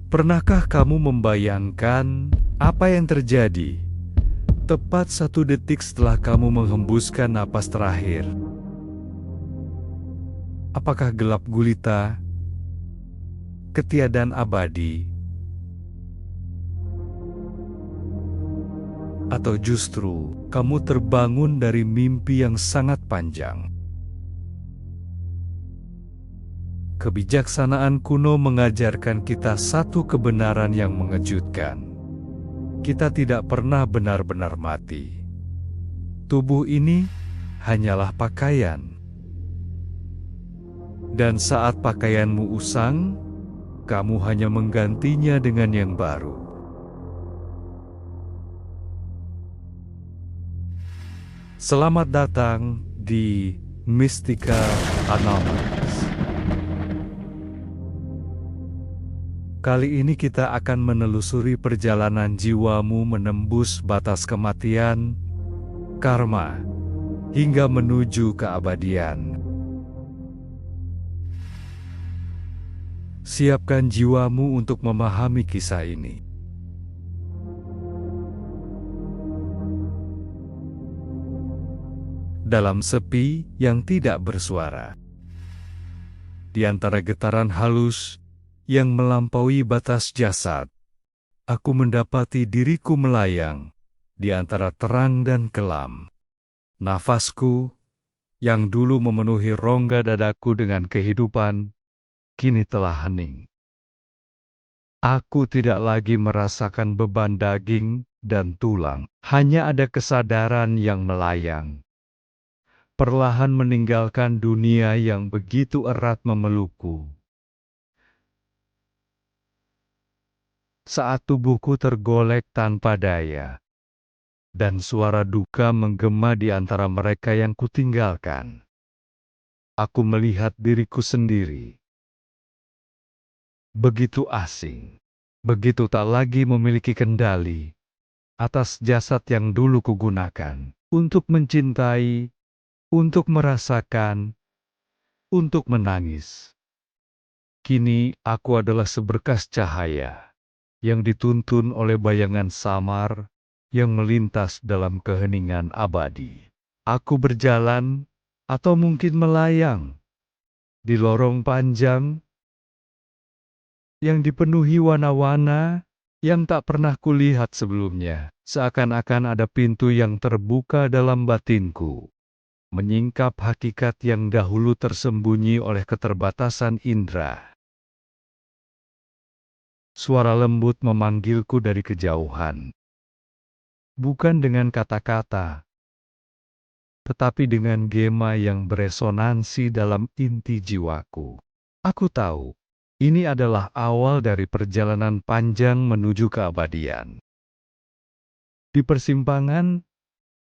Pernahkah kamu membayangkan apa yang terjadi tepat 1 detik setelah kamu menghembuskan napas terakhir? Apakah gelap gulita, ketiadaan abadi, atau justru kamu terbangun dari mimpi yang sangat panjang? Kebijaksanaan kuno mengajarkan kita satu kebenaran yang mengejutkan. Kita tidak pernah benar-benar mati. Tubuh ini hanyalah pakaian. Dan saat pakaianmu usang, kamu hanya menggantinya dengan yang baru. Selamat datang di Mystica Anomalies. Kali ini kita akan menelusuri perjalanan jiwamu menembus batas kematian, karma, hingga menuju keabadian. Siapkan jiwamu untuk memahami kisah ini. Dalam sepi yang tidak bersuara, di antara getaran halus yang melampaui batas jasad, aku mendapati diriku melayang di antara terang dan kelam. Nafasku yang dulu memenuhi rongga dadaku dengan kehidupan, kini telah hening. Aku tidak lagi merasakan beban daging dan tulang, hanya ada kesadaran yang melayang, perlahan meninggalkan dunia yang begitu erat memelukku. Saat tubuhku tergolek tanpa daya, dan suara duka menggema di antara mereka yang kutinggalkan, aku melihat diriku sendiri. Begitu asing, begitu tak lagi memiliki kendali atas jasad yang dulu kugunakan untuk mencintai, untuk merasakan, untuk menangis. Kini aku adalah seberkas cahaya yang dituntun oleh bayangan samar yang melintas dalam keheningan abadi. Aku berjalan, atau mungkin melayang, di lorong panjang yang dipenuhi warna-warna yang tak pernah kulihat sebelumnya. Seakan-akan ada pintu yang terbuka dalam batinku, menyingkap hakikat yang dahulu tersembunyi oleh keterbatasan indera. Suara lembut memanggilku dari kejauhan. Bukan dengan kata-kata, tetapi dengan gema yang beresonansi dalam inti jiwaku. Aku tahu, ini adalah awal dari perjalanan panjang menuju keabadian. Di persimpangan,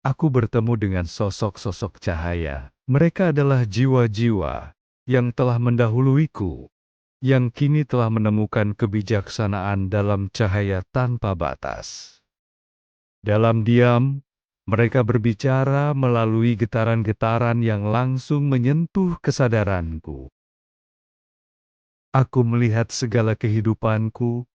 aku bertemu dengan sosok-sosok cahaya. Mereka adalah jiwa-jiwa yang telah mendahuluiku, yang kini telah menemukan kebijaksanaan dalam cahaya tanpa batas. Dalam diam, mereka berbicara melalui getaran-getaran yang langsung menyentuh kesadaranku. Aku melihat segala kehidupanku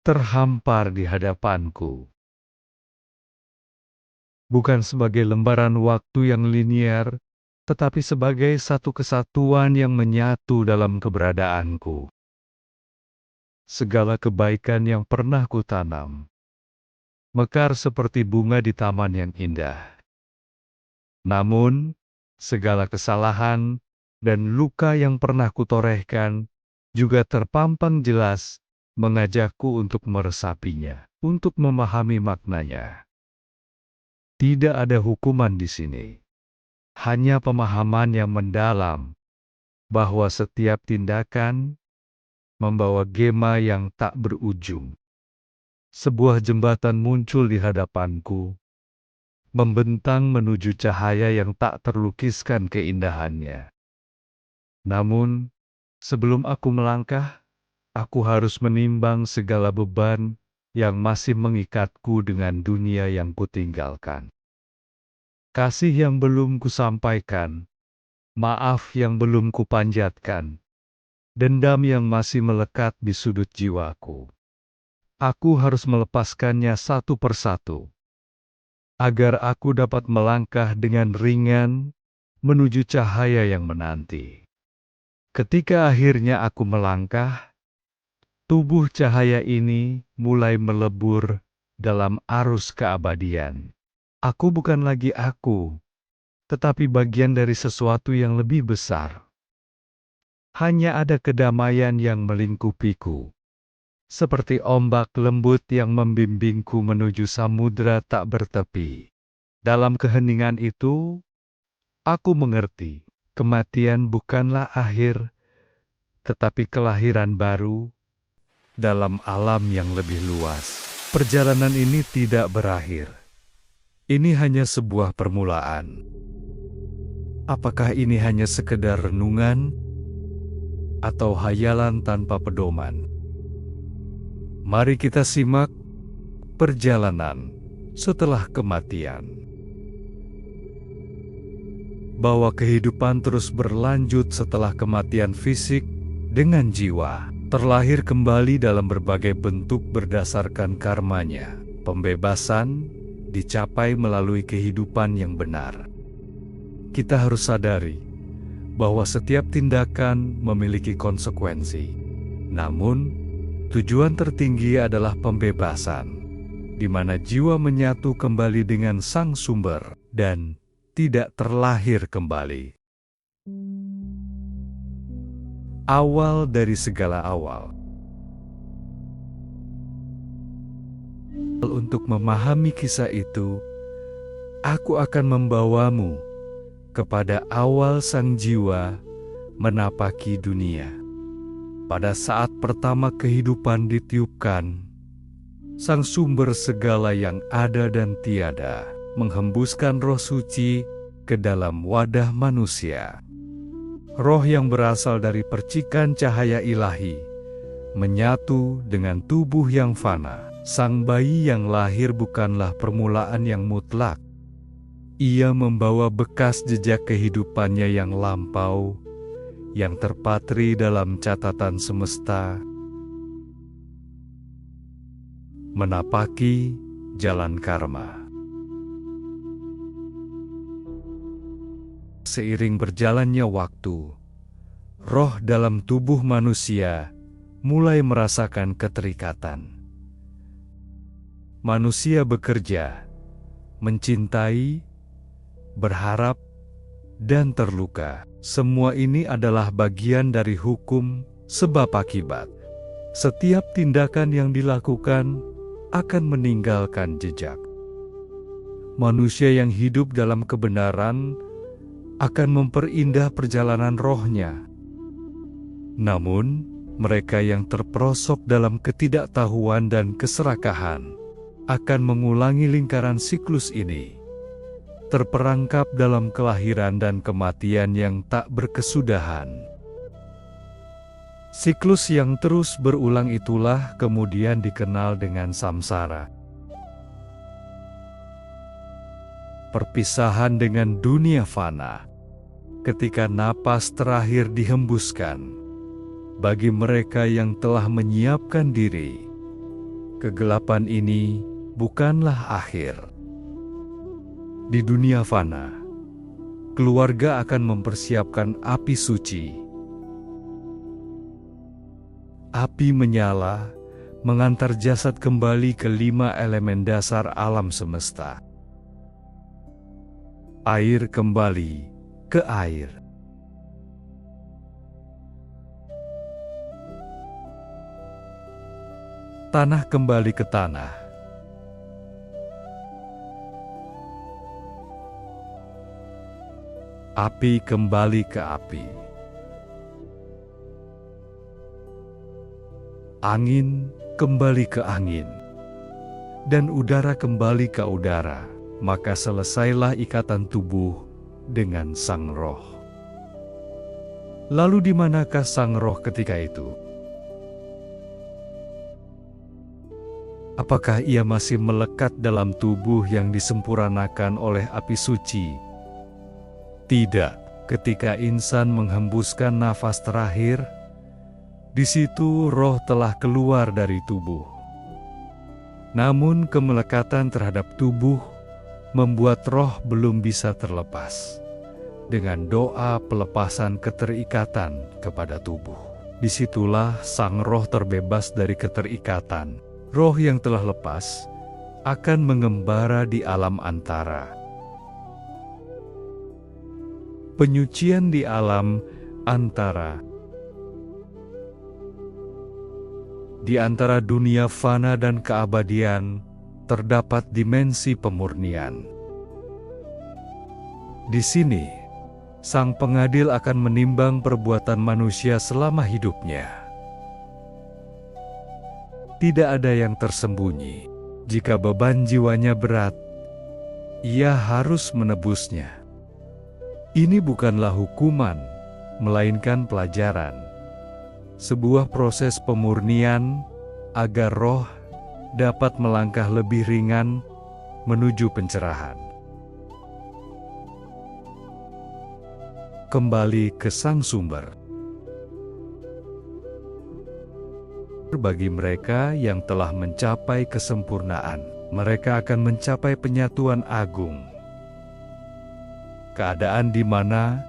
terhampar di hadapanku. Bukan sebagai lembaran waktu yang linier, tetapi sebagai satu kesatuan yang menyatu dalam keberadaanku. Segala kebaikan yang pernah kutanam mekar seperti bunga di taman yang indah. Namun, segala kesalahan dan luka yang pernah kutorehkan juga terpampang jelas mengajakku untuk meresapinya, untuk memahami maknanya. Tidak ada hukuman di sini, hanya pemahaman yang mendalam bahwa setiap tindakan membawa gema yang tak berujung. Sebuah jembatan muncul di hadapanku, membentang menuju cahaya yang tak terlukiskan keindahannya. Namun, sebelum aku melangkah, aku harus menimbang segala beban yang masih mengikatku dengan dunia yang kutinggalkan. Kasih yang belum kusampaikan, maaf yang belum kupanjatkan, dendam yang masih melekat di sudut jiwaku. Aku harus melepaskannya satu persatu, agar aku dapat melangkah dengan ringan menuju cahaya yang menanti. Ketika akhirnya aku melangkah, tubuh cahaya ini mulai melebur dalam arus keabadian. Aku bukan lagi aku, tetapi bagian dari sesuatu yang lebih besar. Hanya ada kedamaian yang melingkupiku, seperti ombak lembut yang membimbingku menuju samudera tak bertepi. Dalam keheningan itu, aku mengerti, kematian bukanlah akhir, tetapi kelahiran baru dalam alam yang lebih luas. Perjalanan ini tidak berakhir. Ini hanya sebuah permulaan. Apakah ini hanya sekedar renungan atau hayalan tanpa pedoman? Mari kita simak perjalanan setelah kematian. Bahwa kehidupan terus berlanjut setelah kematian fisik dengan jiwa terlahir kembali dalam berbagai bentuk berdasarkan karmanya. Pembebasan dicapai melalui kehidupan yang benar. Kita harus sadari bahwa setiap tindakan memiliki konsekuensi. Namun, tujuan tertinggi adalah pembebasan, di mana jiwa menyatu kembali dengan Sang Sumber dan tidak terlahir kembali. Awal dari segala awal. Untuk memahami kisah itu, aku akan membawamu kepada awal sang jiwa menapaki dunia. Pada saat pertama kehidupan ditiupkan, Sang Sumber segala yang ada dan tiada menghembuskan roh suci ke dalam wadah manusia. Roh yang berasal dari percikan cahaya ilahi menyatu dengan tubuh yang fana. Sang bayi yang lahir bukanlah permulaan yang mutlak. Ia membawa bekas jejak kehidupannya yang lampau, yang terpatri dalam catatan semesta, menapaki jalan karma. Seiring berjalannya waktu, roh dalam tubuh manusia mulai merasakan keterikatan. Manusia bekerja, mencintai, berharap, dan terluka. Semua ini adalah bagian dari hukum sebab akibat. Setiap tindakan yang dilakukan akan meninggalkan jejak. Manusia yang hidup dalam kebenaran akan memperindah perjalanan rohnya. Namun, mereka yang terperosok dalam ketidaktahuan dan keserakahan akan mengulangi lingkaran siklus ini, terperangkap dalam kelahiran dan kematian yang tak berkesudahan. Siklus yang terus berulang itulah kemudian dikenal dengan samsara. Perpisahan dengan dunia fana ketika napas terakhir dihembuskan. Bagi mereka yang telah menyiapkan diri, kegelapan ini bukanlah akhir. Di dunia fana, keluarga akan mempersiapkan api suci. Api menyala, mengantar jasad kembali ke 5 elemen dasar alam semesta. Air kembali ke air. Tanah kembali ke tanah. Api kembali ke api. Angin kembali ke angin. Dan udara kembali ke udara. Maka selesailah ikatan tubuh dengan sang roh. Lalu di manakah sang roh ketika itu? Apakah ia masih melekat dalam tubuh yang disempurnakan oleh api suci? Tidak. Ketika insan menghembuskan nafas terakhir, di situ roh telah keluar dari tubuh. Namun kemelekatan terhadap tubuh membuat roh belum bisa terlepas. Dengan doa pelepasan keterikatan kepada tubuh, disitulah sang roh terbebas dari keterikatan. Roh yang telah lepas akan mengembara di alam antara. Penyucian di alam antara. Di antara dunia fana dan keabadian, terdapat dimensi pemurnian. Di sini, Sang Pengadil akan menimbang perbuatan manusia selama hidupnya. Tidak ada yang tersembunyi. Jika beban jiwanya berat, ia harus menebusnya. Ini bukanlah hukuman, melainkan pelajaran. Sebuah proses pemurnian agar roh dapat melangkah lebih ringan menuju pencerahan. Kembali ke sang sumber. Bagi mereka yang telah mencapai kesempurnaan, mereka akan mencapai penyatuan agung. Keadaan di mana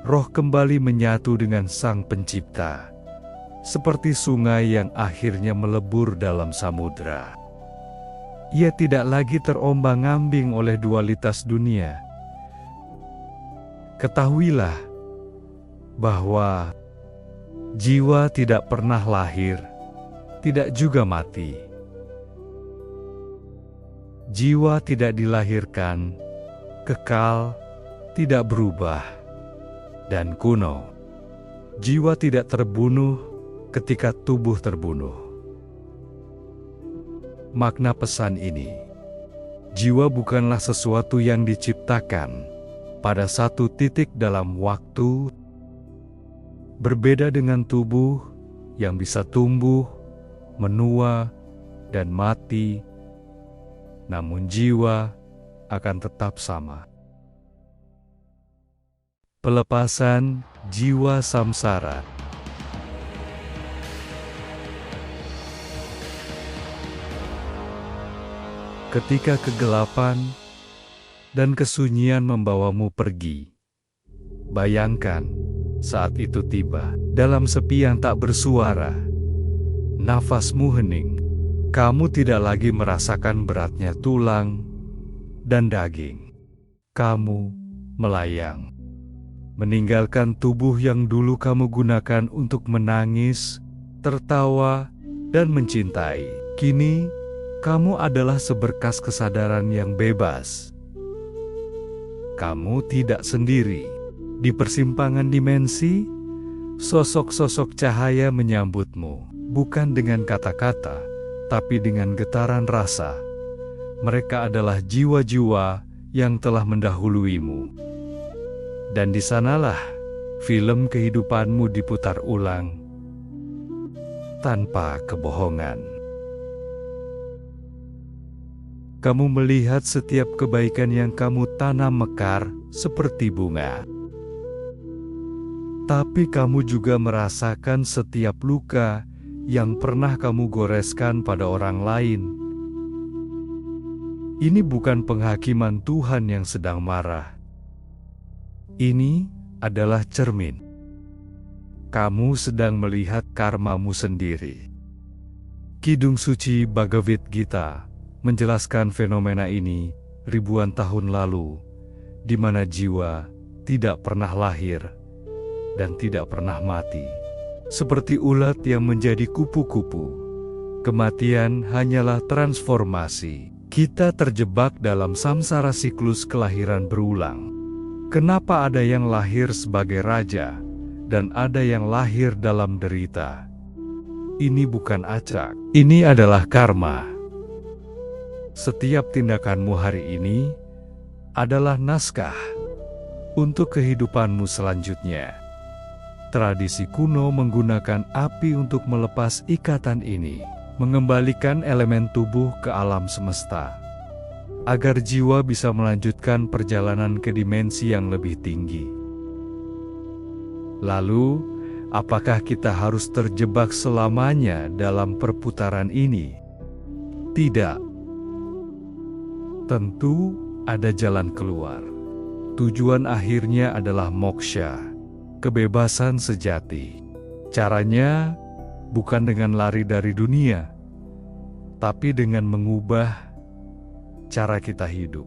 roh kembali menyatu dengan Sang Pencipta, seperti sungai yang akhirnya melebur dalam samudra. Ia tidak lagi terombang-ambing oleh dualitas dunia. Ketahuilah bahwa jiwa tidak pernah lahir, tidak juga mati. Jiwa tidak dilahirkan, kekal, tidak berubah, dan kuno. Jiwa tidak terbunuh ketika tubuh terbunuh. Makna pesan ini, jiwa bukanlah sesuatu yang diciptakan pada satu titik dalam waktu, berbeda dengan tubuh yang bisa tumbuh, menua, dan mati, namun jiwa akan tetap sama. Pelepasan jiwa samsara. Ketika kegelapan dan kesunyian membawamu pergi, bayangkan saat itu tiba dalam sepi yang tak bersuara. Nafasmu hening, kamu tidak lagi merasakan beratnya tulang dan daging. Kamu melayang, meninggalkan tubuh yang dulu kamu gunakan untuk menangis, tertawa, dan mencintai. Kini, kamu adalah seberkas kesadaran yang bebas. Kamu tidak sendiri. Di persimpangan dimensi, sosok-sosok cahaya menyambutmu, bukan dengan kata-kata, tapi dengan getaran rasa. Mereka adalah jiwa-jiwa yang telah mendahuluimu. Dan di sanalah film kehidupanmu diputar ulang, tanpa kebohongan. Kamu melihat setiap kebaikan yang kamu tanam mekar seperti bunga. Tapi kamu juga merasakan setiap luka yang pernah kamu goreskan pada orang lain. Ini bukan penghakiman Tuhan yang sedang marah. Ini adalah cermin. Kamu sedang melihat karmamu sendiri. Kidung Suci Bhagavad Gita menjelaskan fenomena ini ribuan tahun lalu, di mana jiwa tidak pernah lahir dan tidak pernah mati. Seperti ulat yang menjadi kupu-kupu, kematian hanyalah transformasi. Kita terjebak dalam samsara siklus kelahiran berulang. Kenapa ada yang lahir sebagai raja dan ada yang lahir dalam derita? Ini bukan acak, ini adalah karma. Setiap tindakanmu hari ini adalah naskah untuk kehidupanmu selanjutnya. Tradisi kuno menggunakan api untuk melepas ikatan ini, mengembalikan elemen tubuh ke alam semesta, agar jiwa bisa melanjutkan perjalanan ke dimensi yang lebih tinggi. Lalu, apakah kita harus terjebak selamanya dalam perputaran ini? Tidak. Tentu ada jalan keluar. Tujuan akhirnya adalah moksha, kebebasan sejati. Caranya bukan dengan lari dari dunia, tapi dengan mengubah cara kita hidup.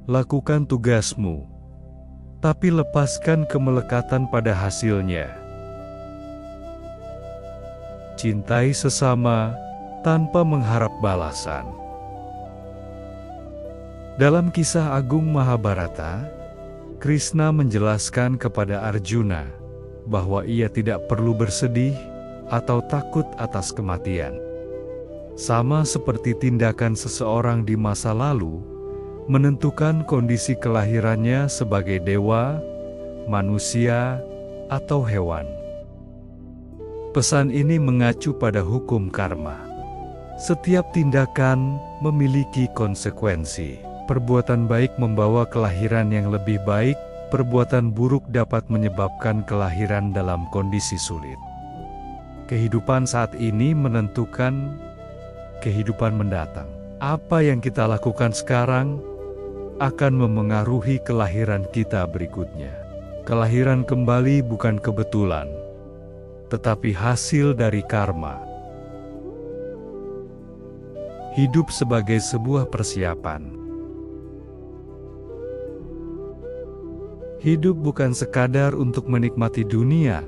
Lakukan tugasmu, tapi lepaskan kemelekatan pada hasilnya. Cintai sesama tanpa mengharap balasan. Dalam kisah agung Mahabharata, Krishna menjelaskan kepada Arjuna bahwa ia tidak perlu bersedih atau takut atas kematian. Sama seperti tindakan seseorang di masa lalu menentukan kondisi kelahirannya sebagai dewa, manusia, atau hewan. Pesan ini mengacu pada hukum karma. Setiap tindakan memiliki konsekuensi. Perbuatan baik membawa kelahiran yang lebih baik, perbuatan buruk dapat menyebabkan kelahiran dalam kondisi sulit. Kehidupan saat ini menentukan kehidupan mendatang. Apa yang kita lakukan sekarang akan memengaruhi kelahiran kita berikutnya. Kelahiran kembali bukan kebetulan, tetapi hasil dari karma. Hidup sebagai sebuah persiapan. Hidup bukan sekadar untuk menikmati dunia,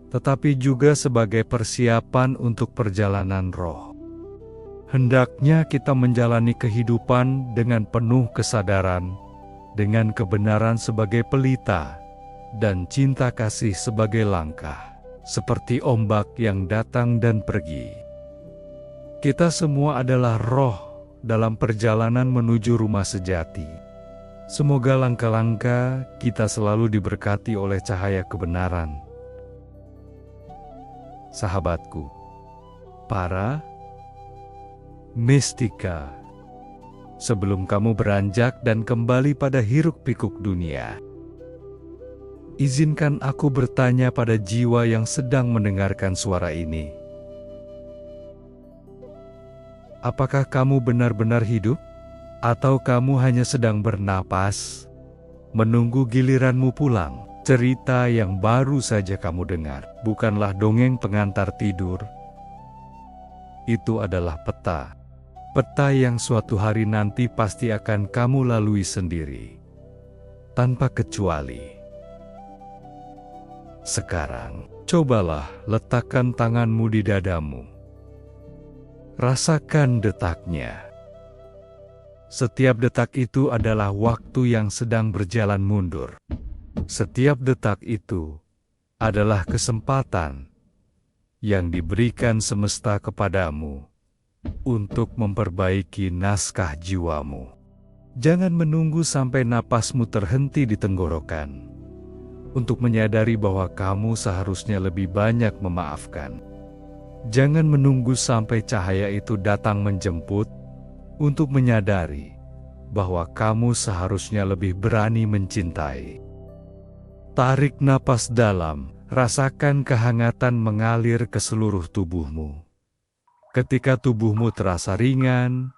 tetapi juga sebagai persiapan untuk perjalanan roh. Hendaknya kita menjalani kehidupan dengan penuh kesadaran, dengan kebenaran sebagai pelita, dan cinta kasih sebagai langkah, seperti ombak yang datang dan pergi. Kita semua adalah roh dalam perjalanan menuju rumah sejati. Semoga langkah-langkah kita selalu diberkati oleh cahaya kebenaran. Sahabatku, para mistika, sebelum kamu beranjak dan kembali pada hiruk-pikuk dunia, izinkan aku bertanya pada jiwa yang sedang mendengarkan suara ini. Apakah kamu benar-benar hidup? Atau kamu hanya sedang bernapas, menunggu giliranmu pulang? Cerita yang baru saja kamu dengar bukanlah dongeng pengantar tidur. Itu adalah peta. Peta yang suatu hari nanti pasti akan kamu lalui sendiri, tanpa kecuali. Sekarang, cobalah letakkan tanganmu di dadamu. Rasakan detaknya. Setiap detak itu adalah waktu yang sedang berjalan mundur. Setiap detak itu adalah kesempatan yang diberikan semesta kepadamu untuk memperbaiki naskah jiwamu. Jangan menunggu sampai napasmu terhenti di tenggorokan untuk menyadari bahwa kamu seharusnya lebih banyak memaafkan. Jangan menunggu sampai cahaya itu datang menjemput untuk menyadari bahwa kamu seharusnya lebih berani mencintai. Tarik napas dalam, rasakan kehangatan mengalir ke seluruh tubuhmu. Ketika tubuhmu terasa ringan,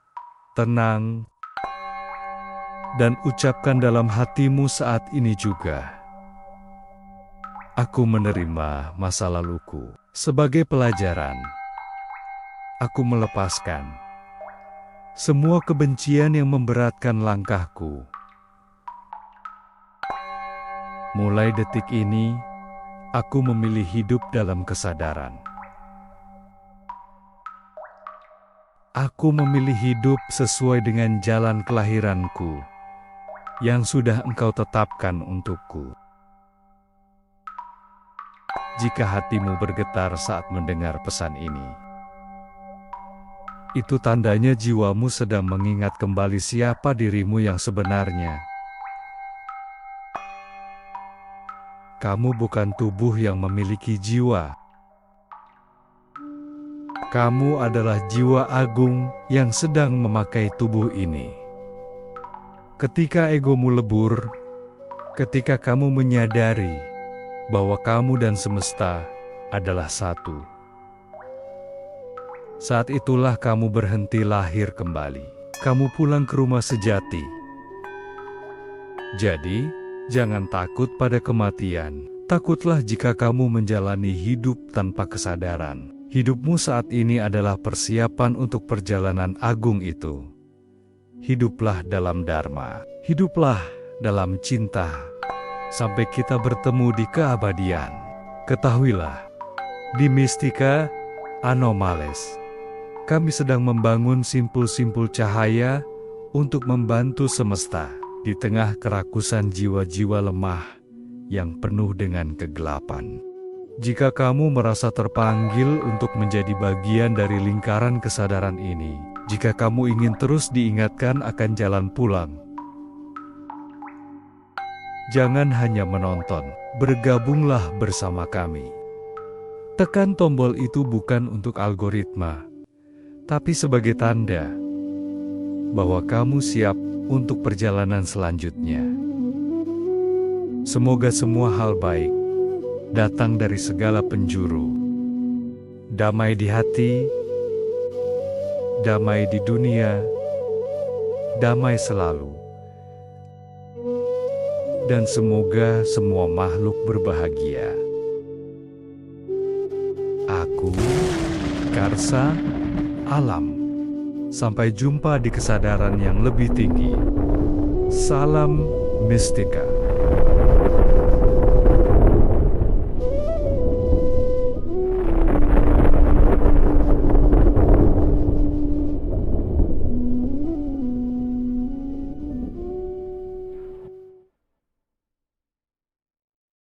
tenang, dan ucapkan dalam hatimu saat ini juga, aku menerima masa laluku sebagai pelajaran. Aku melepaskan semua kebencian yang memberatkan langkahku. Mulai detik ini, aku memilih hidup dalam kesadaran. Aku memilih hidup sesuai dengan jalan kelahiranku yang sudah Engkau tetapkan untukku. Jika hatimu bergetar saat mendengar pesan ini, itu tandanya jiwamu sedang mengingat kembali siapa dirimu yang sebenarnya. Kamu bukan tubuh yang memiliki jiwa. Kamu adalah jiwa agung yang sedang memakai tubuh ini. Ketika egomu lebur, ketika kamu menyadari bahwa kamu dan semesta adalah satu, Saat itulah kamu berhenti lahir kembali. Kamu pulang ke rumah sejati. Jadi, jangan takut pada kematian. Takutlah jika kamu menjalani hidup tanpa kesadaran. Hidupmu saat ini adalah persiapan untuk perjalanan agung itu. Hiduplah dalam dharma. Hiduplah dalam cinta. Sampai kita bertemu di keabadian. Ketahuilah, di Mistika Anomales, kami sedang membangun simpul-simpul cahaya untuk membantu semesta di tengah kerakusan jiwa-jiwa lemah yang penuh dengan kegelapan. Jika kamu merasa terpanggil untuk menjadi bagian dari lingkaran kesadaran ini, jika kamu ingin terus diingatkan akan jalan pulang, jangan hanya menonton, bergabunglah bersama kami. Tekan tombol itu bukan untuk algoritma, tapi sebagai tanda bahwa kamu siap untuk perjalanan selanjutnya. Semoga semua hal baik datang dari segala penjuru. Damai di hati, damai di dunia, damai selalu. Dan semoga semua makhluk berbahagia. Aku, Karsa Alam. Sampai jumpa di kesadaran yang lebih tinggi. Salam Mistika.